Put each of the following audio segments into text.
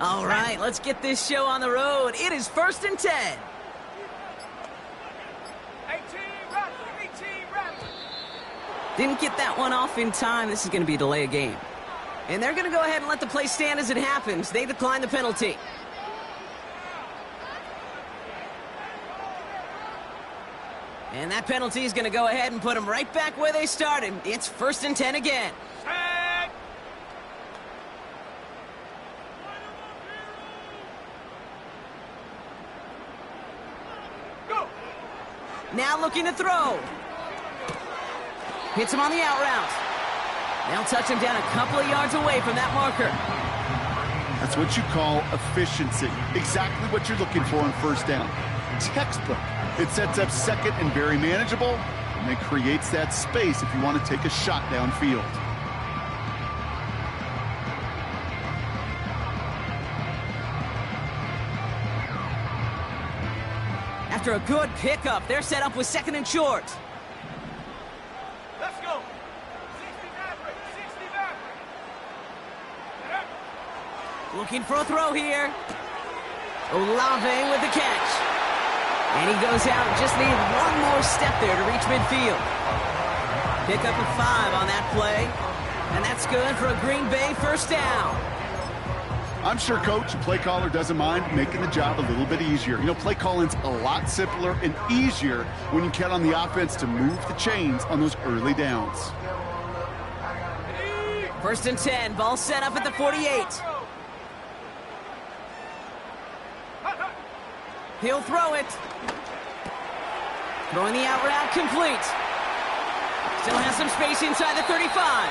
All right, let's get this show on the road. It is 1st and 10. Didn't get that one off in time. This is going to be a delay of game. And they're going to go ahead and let the play stand as it happens. They decline the penalty. And that penalty is going to go ahead and put them right back where they started. It's 1st and 10 again. Go. Now looking to throw. Hits him on the out route. They'll touch him down a couple of yards away from that marker. That's what you call efficiency. Exactly what you're looking for on 1st down. Textbook. It sets up 2nd and very manageable, and it creates that space if you want to take a shot downfield. After a good pickup, they're set up with 2nd and short. Let's go. 69. Looking for a throw here. Olave with the catch. And he goes out and just needed one more step there to reach midfield. Pick up a 5 on that play. And that's good for a Green Bay 1st down. I'm sure coach and play caller doesn't mind making the job a little bit easier. You know, play calling's a lot simpler and easier when you count on the offense to move the chains on those early downs. 1st and 10, ball set up at the 48. He'll throw it. Throwing the out route complete. Still has some space inside the 35.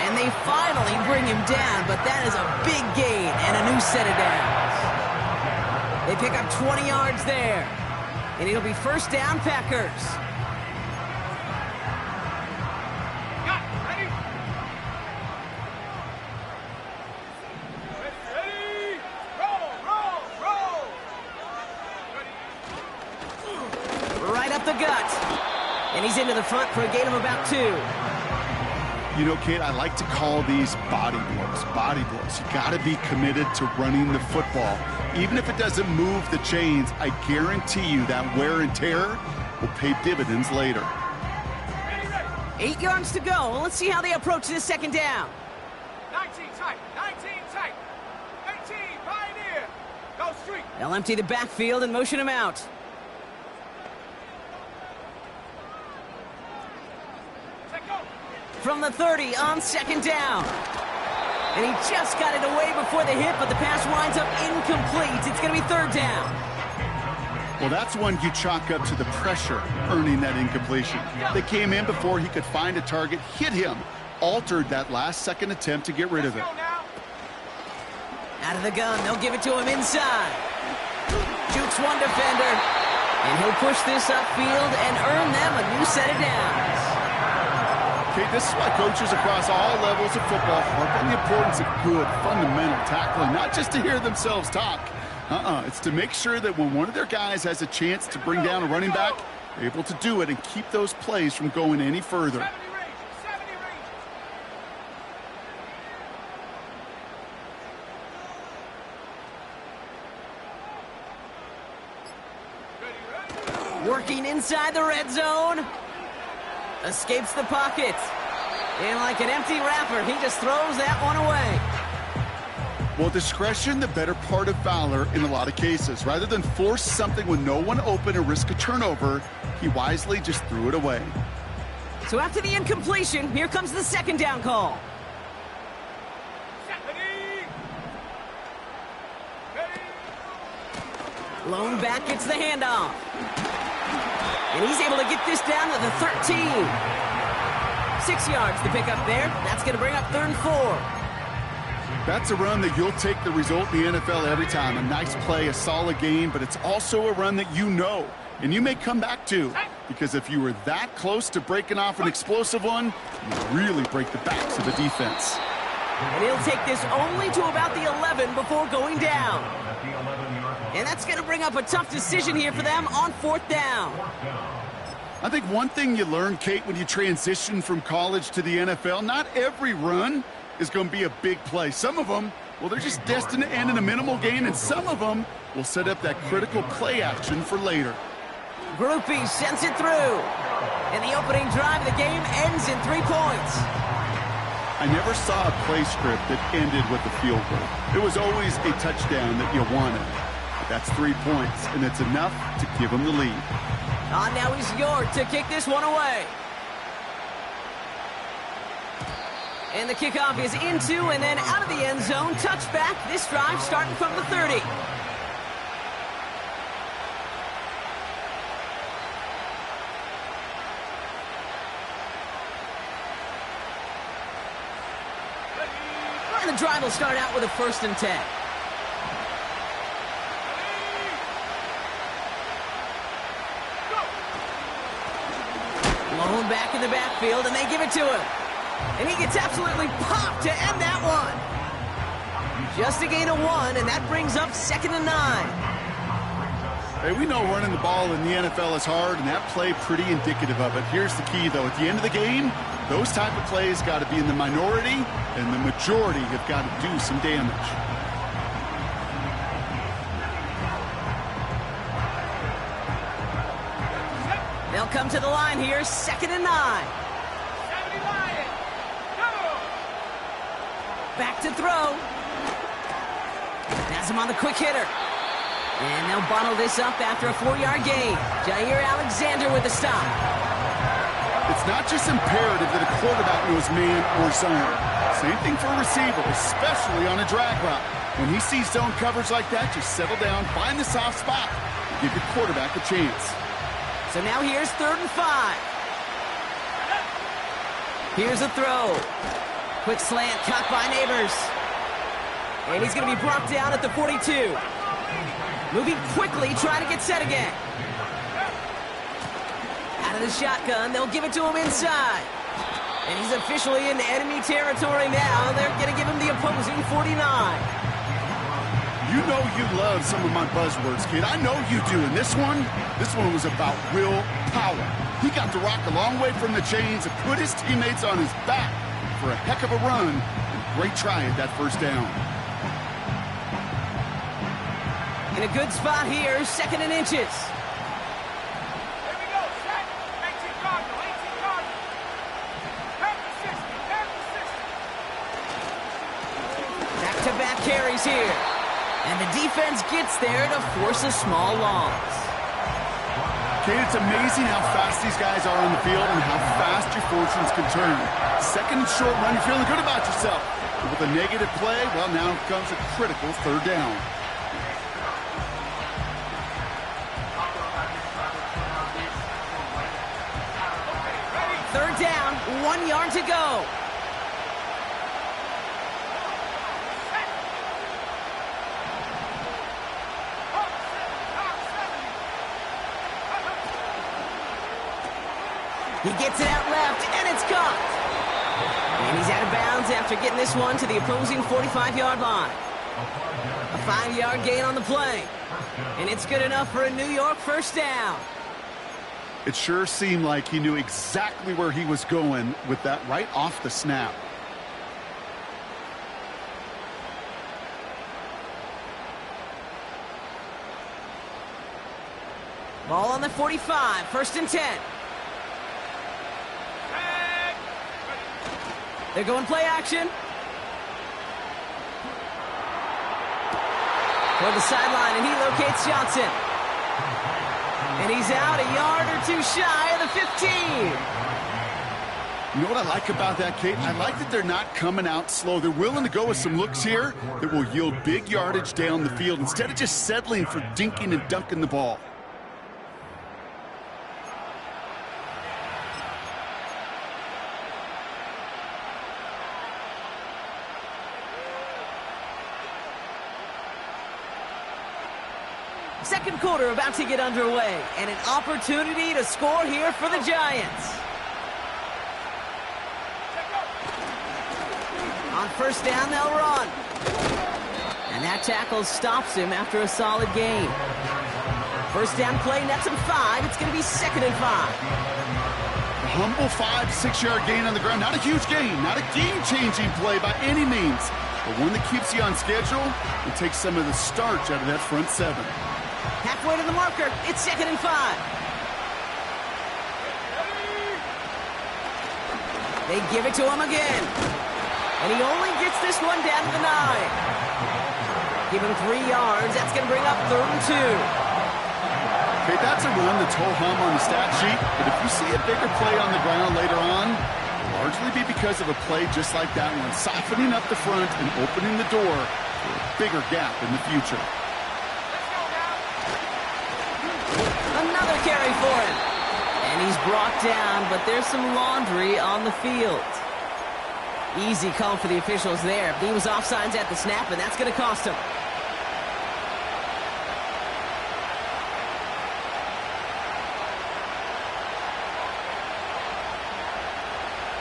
And they finally bring him down, but that is a big gain and a new set of downs. They pick up 20 yards there. And it'll be 1st down, Packers. Right up the gut. And he's into the front for a gain of about 2. You know, Kate, I like to call these body blows. Body blows. You got to be committed to running the football. Even if it doesn't move the chains, I guarantee you that wear and tear will pay dividends later. 8 yards to go. Let's see how they approach this 2nd down. 19 tight. 19 tight. 18 Pioneer. Go street. They'll empty the backfield and motion him out. From the 30 on 2nd down. And he just got it away before the hit, but the pass winds up incomplete. It's going to be 3rd down. Well, that's one you chalk up to the pressure earning that incompletion. They came in before he could find a target, hit him, altered that last 2nd attempt to get rid of it. Out of the gun, they'll give it to him inside. Jukes one defender, and he'll push this upfield and earn them a new set of downs. Okay, this is why coaches across all levels of football harp on the importance of good, fundamental tackling, not just to hear themselves talk. It's to make sure that when one of their guys has a chance to bring down a running back, they're able to do it and keep those plays from going any further. Working inside the red zone. Escapes the pocket. And like an empty wrapper, he just throws that one away. Well, discretion, the better part of valor in a lot of cases. Rather than force something with no one open and risk a turnover, he wisely just threw it away. So after the incompletion, here comes the 2nd down call. Lone back gets the handoff. And he's able to get this down to the 13. 6 yards to pick up there. That's going to bring up 3rd and 4. That's a run that you'll take the result in the NFL every time. A nice play, a solid game, but it's also a run that you know, and you may come back to. Because if you were that close to breaking off an explosive one, you really break the backs of the defense. And he'll take this only to about the 11 before going down. And that's going to bring up a tough decision here for them on 4th down. I think one thing you learn, Kate, when you transition from college to the NFL, not every run is going to be a big play. Some of them Well, they're just destined to end in a minimal gain, and some of them will set up that critical play action for later. Grupe sends it through. And the opening drive of the game ends in 3 points. I never saw a play script that ended with a field goal. It was always a touchdown that you wanted. But that's 3 points, and it's enough to give them the lead. Now he's York to kick this one away. And the kickoff is into and then out of the end zone. Touchback. This drive starting from the 30. And the drive will start out with a 1st and 10. Blown back in the backfield, and they give it to him. And he gets absolutely popped to end that one. Just a gain of 1, and that brings up 2nd and 9. Hey, we know running the ball in the NFL is hard, and that play pretty indicative of it. Here's the key, though. At the end of the game, those type of plays got to be in the minority, and the majority have got to do some damage. They'll come to the line here, 2nd and 9. Back to throw. Has him on the quick hitter. And they'll bottle this up after a 4-yard gain. Jair Alexander with the stop. It's not just imperative that a quarterback knows man or zone. Same thing for a receiver, especially on a drag route. When he sees zone coverage like that, just settle down, find the soft spot, and give your quarterback a chance. So now here's 3rd and 5. Here's a throw. Quick slant caught by Neighbors. And he's going to be brought down at the 42. Moving quickly, trying to get set again. Out of the shotgun, they'll give it to him inside. And he's officially in enemy territory now. They're going to give him the opposing 49. You know you love some of my buzzwords, kid. I know you do. And this one was about will power. He got the rock a long way from the chains and put his teammates on his back for a heck of a run. And great try at that 1st down. In a good spot here, 2nd and inches. Here we go, set. 18 Cardinal, 18 Cardinal. Back to 60, back to 60. Back-to-back carries here. And the defense gets there to force a small loss. Kate, it's amazing how fast these guys are on the field and how fast your fortunes can turn. 2nd and short run, you're feeling good about yourself. But with a negative play, well, now comes a critical 3rd down. Third down, 1 yard to go. He gets it out left, and it's caught. And he's out of bounds after getting this one to the opposing 45-yard line. A 5-yard gain on the play. And it's good enough for a New York 1st down. It sure seemed like he knew exactly where he was going with that right off the snap. Ball on the 45, 1st and 10. They're going play action. Toward the sideline, and he locates Johnson. And he's out a yard or 2 shy of the 15. You know what I like about that, Kate? I like that they're not coming out slow. They're willing to go with some looks here that will yield big yardage down the field instead of just settling for dinking and dunking the ball. Second quarter about to get underway, and an opportunity to score here for the Giants. On 1st down, they'll run. And that tackle stops him after a solid gain. 1st down play nets him 5. It's going to be 2nd and 5. A humble 5-6 yard gain on the ground. Not a huge gain, not a game-changing play by any means. but one that keeps you on schedule and takes some of the starch out of that front seven. Halfway to the marker. It's 2nd and 5. They give it to him again. And he only gets this one down to the 9. Give him 3 yards. That's going to bring up 3rd and 2. Okay, that's a run that's ho-hum on the stat sheet, but if you see a bigger play on the ground later on, it'll largely be because of a play just like that one, softening up the front and opening the door for a bigger gap in the future. Another carry for him. And he's brought down, but there's some laundry on the field. Easy call for the officials there. He was offsides at the snap, and that's going to cost him.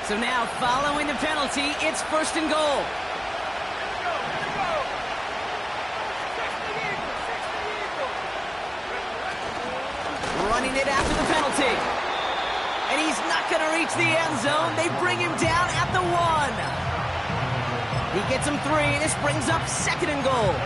So now, following the penalty, it's 1st and goal. Running it after the penalty. And he's not going to reach the end zone. They bring him down at the 1. He gets him 3, and this brings up 2nd and goal.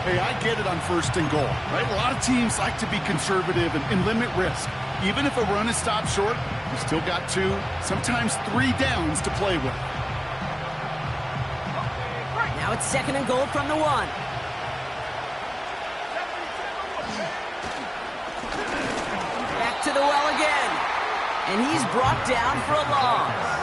Hey, I get it on 1st and goal, right? A lot of teams like to be conservative and limit risk. Even if a run is stopped short, you still got 2, sometimes 3 downs to play with. Now it's 2nd and goal from the 1. Back to the well again. And he's brought down for a loss.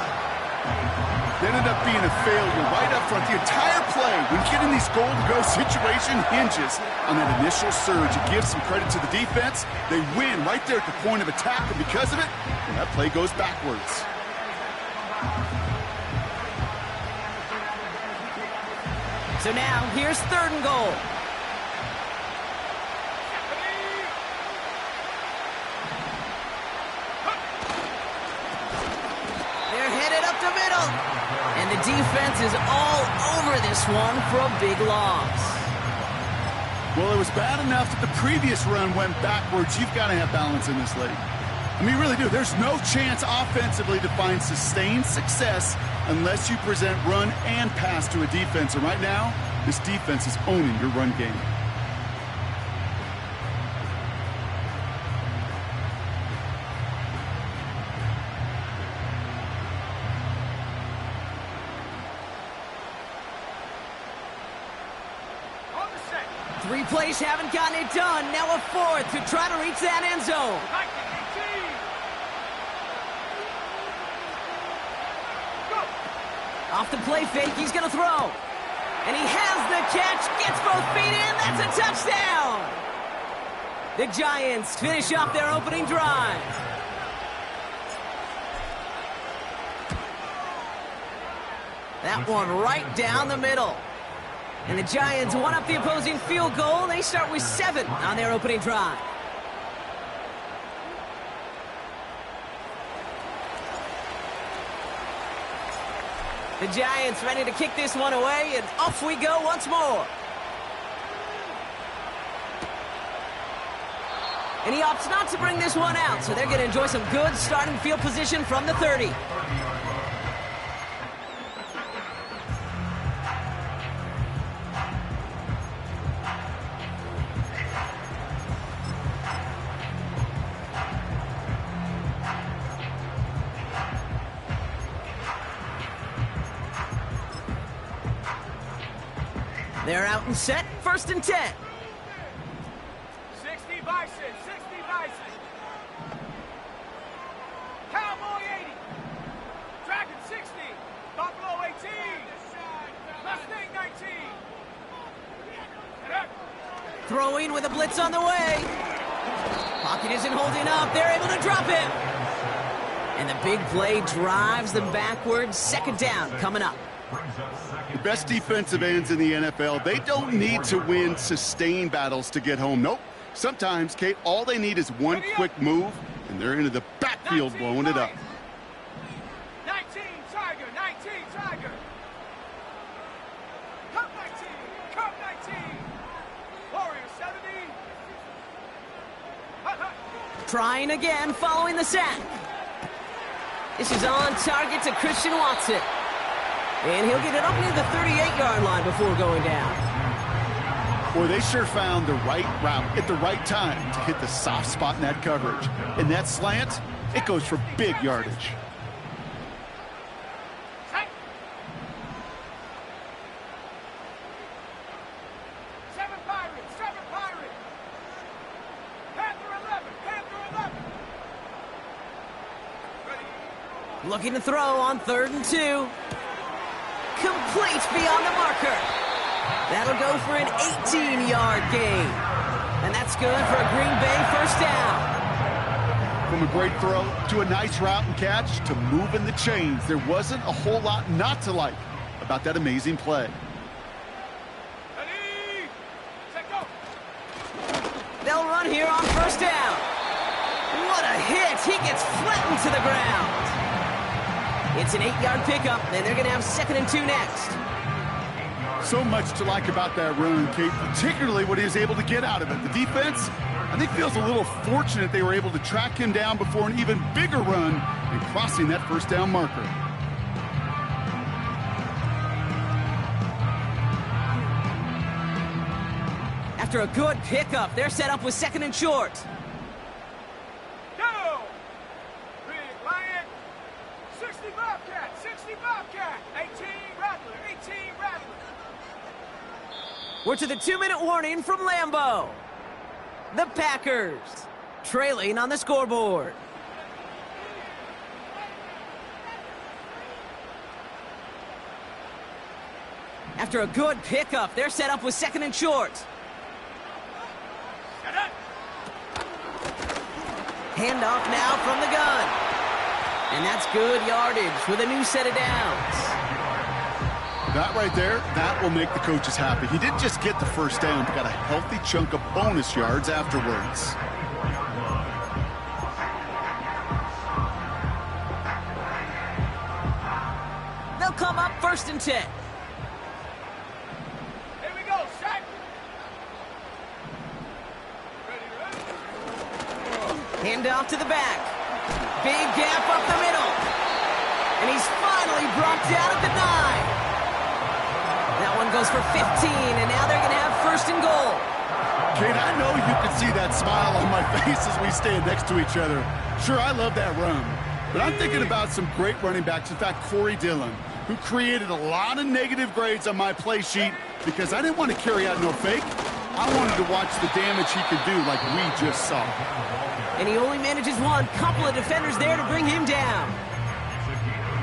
It ended up being a failure right up front. The entire play, when you get in these goal-to-go situation, hinges on that initial surge. It gives some credit to the defense. They win right there at the point of attack, and because of it, that play goes backwards. So now, here's 3rd and goal. They're headed up the middle. And the defense is all over this one for a big loss. Well, it was bad enough that the previous run went backwards. You've got to have balance in this league. I mean, you really do. There's no chance offensively to find sustained success unless you present run and pass to a defense. And right now, this defense is owning your run game. Three plays haven't gotten it done. Now a 4th to try to reach that end zone. Off the play fake, he's going to throw. And he has the catch, gets both feet in, that's a touchdown! The Giants finish off their opening drive. That one right down the middle. And the Giants won up the opposing field goal. They start with 7 on their opening drive. The Giants ready to kick this one away, and off we go once more. And he opts not to bring this one out, so they're going to enjoy some good starting field position from the 30. They're out and set, 1st and 10. 60 Bison, 60 Bison. Cowboy 80. Dragon 60. Buffalo 18. Mustang 19. Throwing with a blitz on the way. Pocket isn't holding up. They're able to drop him. And the big play drives them backwards. 2nd down coming up. The best defensive ends in the NFL, they don't need to win sustained battles to get home. Nope. Sometimes, Kate, all they need is one quick move, and they're into the backfield blowing it up. 19 Tiger, 19 Tiger. Cup 19, Cup 19. Warrior 70. Trying again following the sack. This is on target to Christian Watson. And he'll get it up near the 38-yard line before going down. Boy, they sure found the right route at the right time to hit the soft spot in that coverage. And that slant, it goes for big yardage. Set. 7 Pirates, 7 Pirates. Panther 11, Panther 11. Ready. Looking to throw on 3rd and 2. Complete beyond the marker. That'll go for an 18-yard gain. And that's good for a Green Bay first down. From a great throw to a nice route and catch to moving the chains, there wasn't a whole lot not to like about that amazing play. Ready. Set, go. They'll run here on first down. What a hit. He gets flattened to the ground. It's an 8-yard pickup, and they're going to have 2nd and 2 next. So much to like about that run, Kate, particularly what he was able to get out of it. The defense, I think, feels a little fortunate they were able to track him down before an even bigger run and crossing that first down marker. After a good pickup, they're set up with 2nd and short. Go. Big Lion. 60 Bobcat, 60 Bobcat. 18 Rattler, 18 Rattler. We're to the 2-minute warning from Lambeau. The Packers trailing on the scoreboard. After a good pickup, they're set up with 2nd and short. Set up. Handoff now from the gun. And that's good yardage with a new set of downs. That right there, that will make the coaches happy. He didn't just get the first down, but got a healthy chunk of bonus yards afterwards. They'll come up 1st and 10. Here we go, set. Ready, ready. Handoff to the back. Big gap up the middle. And he's finally brought down at the 9. That one goes for 15, and now they're going to have 1st and goal. Kate, I know you can see that smile on my face as we stand next to each other. Sure, I love that run. But I'm thinking about some great running backs. In fact, Corey Dillon, who created a lot of negative grades on my play sheet because I didn't want to carry out no fake. I wanted to watch the damage he could do like we just saw. And he only manages one. Couple of defenders there to bring him down.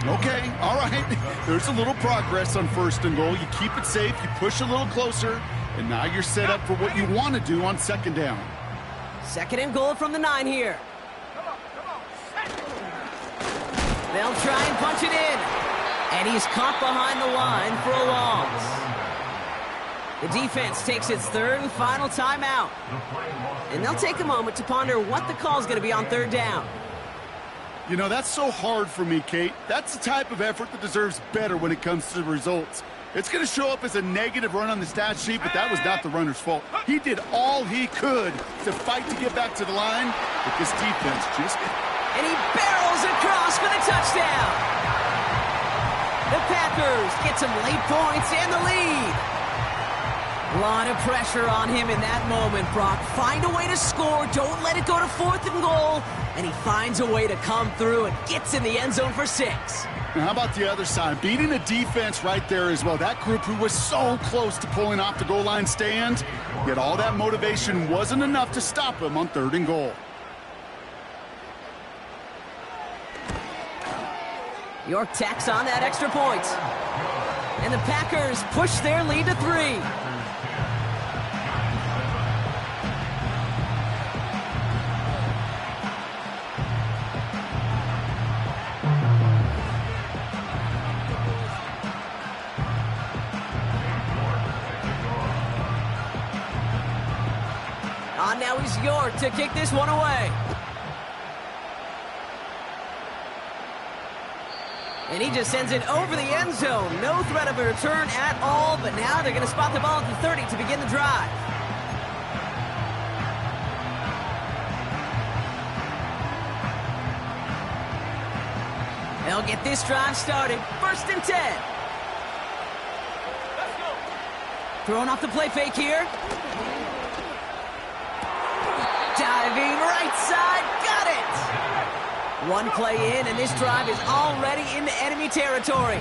Okay, all right. There's a little progress on 1st and goal. You keep it safe, you push a little closer, and now you're set up for what you want to do on 2nd down. 2nd and goal from the 9 here. Come on, set. They'll try and punch it in. And he's caught behind the line for a loss. The defense takes its 3rd and final timeout. And they'll take a moment to ponder what the call is going to be on 3rd down. You know, that's so hard for me, Kate. That's the type of effort that deserves better when it comes to the results. It's going to show up as a negative run on the stat sheet, but that was not the runner's fault. He did all he could to fight to get back to the line, but this defense just... And he barrels across for the touchdown. The Packers get some late points and the lead. A lot of pressure on him in that moment, Brock. Find a way to score. Don't let it go to 4th and goal. And he finds a way to come through and gets in the end zone for 6. Now, how about the other side? Beating a defense right there as well. That group who was so close to pulling off the goal line stand, yet all that motivation wasn't enough to stop him on 3rd and goal. York tacks on that extra point. And the Packers push their lead to 3. Now he's York to kick this one away. And he just sends it over the end zone. No threat of a return at all, but now they're going to spot the ball at the 30 to begin the drive. They'll get this drive started. 1st and 10. Throwing off the play fake here. Diving right side, got it! One play in, and this drive is already into enemy territory.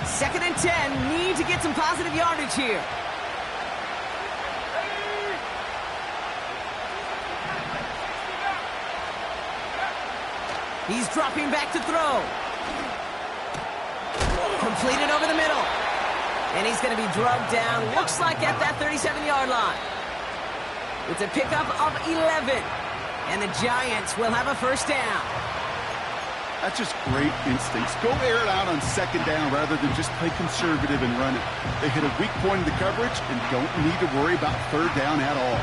Second and 10, need to get some positive yardage here. He's dropping back to throw. Completed over the middle. And he's going to be drugged down, looks like at that 37-yard line. It's a pickup of 11. And the Giants will have a first down. That's just great instincts. Go air it out on second down rather than just play conservative and run it. They hit a weak point in the coverage and don't need to worry about third down at all.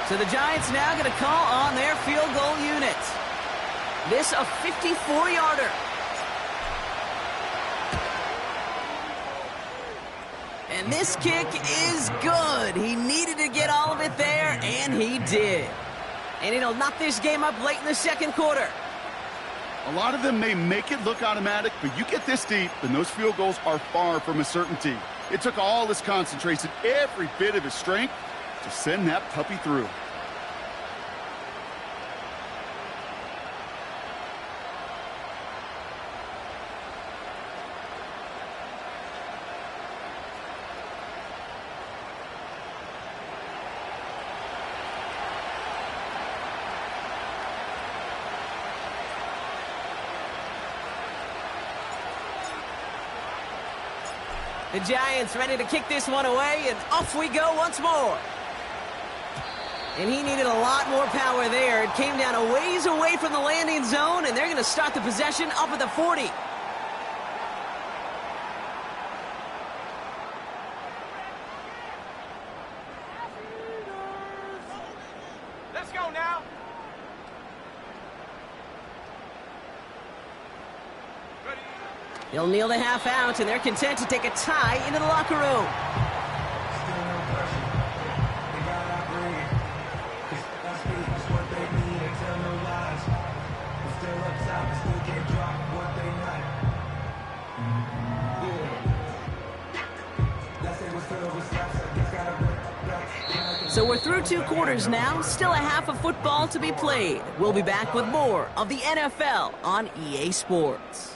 So the Giants now going to call on their field goal unit. This a 54-yarder. And this kick is good. He needed to get all of it there, and he did. And it'll knock this game up late in the second quarter. A lot of them may make it look automatic, but you get this deep, and those field goals are far from a certainty. It took all his concentration, every bit of his strength, to send that puppy through. The Giants ready to kick this one away, and off we go once more. And he needed a lot more power there. It came down a ways away from the landing zone, and they're going to start the possession up at the 40. Let's go now. Ready. They'll kneel the half out, and they're content to take a tie into the locker room. So we're through 2 quarters now, still a half of football to be played. We'll be back with more of the NFL on EA Sports.